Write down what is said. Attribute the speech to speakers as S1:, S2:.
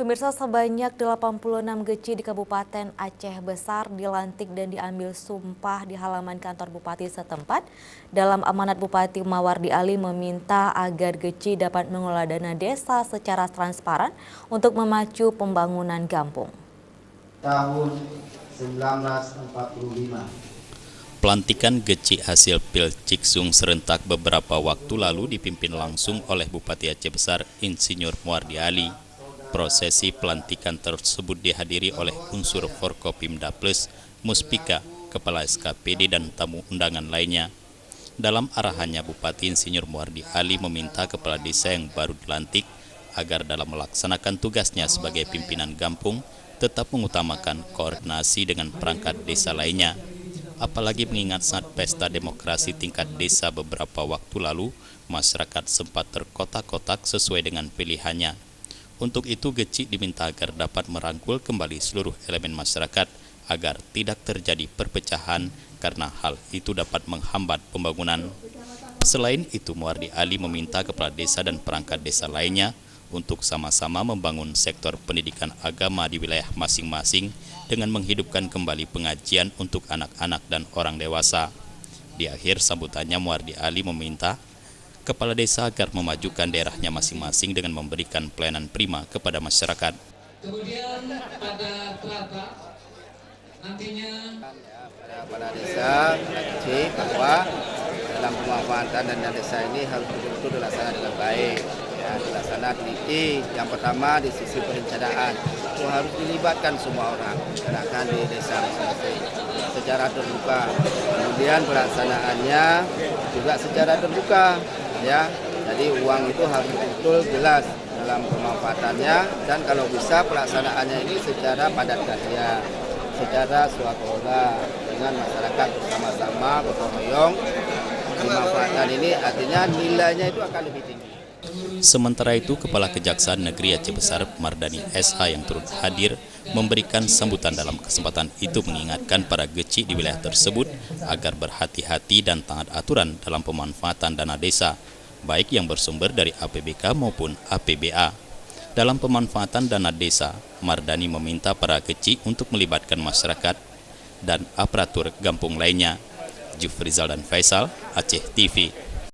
S1: Pemirsa, sebanyak 86 geci di Kabupaten Aceh Besar dilantik dan diambil sumpah di halaman kantor Bupati setempat. Dalam amanat Bupati Mawardi Ali meminta agar geci dapat mengelola dana desa secara transparan untuk memacu pembangunan kampung.
S2: Tahun 1945.
S3: Pelantikan geci hasil Pil Ciksung serentak beberapa waktu lalu dipimpin langsung oleh Bupati Aceh Besar Insinyur Mawardi Ali. Prosesi pelantikan tersebut dihadiri oleh unsur Forkopimda Plus, Muspika, Kepala SKPD dan tamu undangan lainnya. Dalam arahannya, Bupati Insinyur Mawardi Ali meminta kepala desa yang baru dilantik agar dalam melaksanakan tugasnya sebagai pimpinan kampung tetap mengutamakan koordinasi dengan perangkat desa lainnya. Apalagi mengingat saat pesta demokrasi tingkat desa beberapa waktu lalu, masyarakat sempat terkotak-kotak sesuai dengan pilihannya. Untuk itu, geci diminta agar dapat merangkul kembali seluruh elemen masyarakat agar tidak terjadi perpecahan karena hal itu dapat menghambat pembangunan. Selain itu, Mawardi Ali meminta kepala desa dan perangkat desa lainnya untuk sama-sama membangun sektor pendidikan agama di wilayah masing-masing dengan menghidupkan kembali pengajian untuk anak-anak dan orang dewasa. Di akhir sambutannya, Mawardi Ali meminta kepala desa agar memajukan daerahnya masing-masing dengan memberikan pelayanan prima kepada masyarakat.
S4: Kemudian pada teratas nantinya
S5: pada desa kecil bahwa dalam pemanfaatan dana desa ini harus betul-betul dilaksanakan dengan baik. Ya, dilaksanakan teliti. Yang pertama di sisi perencanaan itu harus dilibatkan semua orang masyarakat di desa masing-masing secara terbuka. Kemudian pelaksanaannya juga secara terbuka. Ya, jadi uang itu harus betul jelas dalam pemanfaatannya dan kalau bisa pelaksanaannya ini secara padat karya, secara swakola dengan masyarakat bersama-sama gotong royong. Pemanfaatan ini artinya nilainya itu akan lebih tinggi.
S3: Sementara itu, Kepala Kejaksaan Negeri Aceh Besar Mardani SH yang turut hadir memberikan sambutan dalam kesempatan itu mengingatkan para geci di wilayah tersebut agar berhati-hati dan taat aturan dalam pemanfaatan dana desa, baik yang bersumber dari APBK maupun APBA. Dalam pemanfaatan dana desa, Mardani meminta para geci untuk melibatkan masyarakat dan aparatur kampung lainnya. Jufrizal dan Faisal, Aceh TV.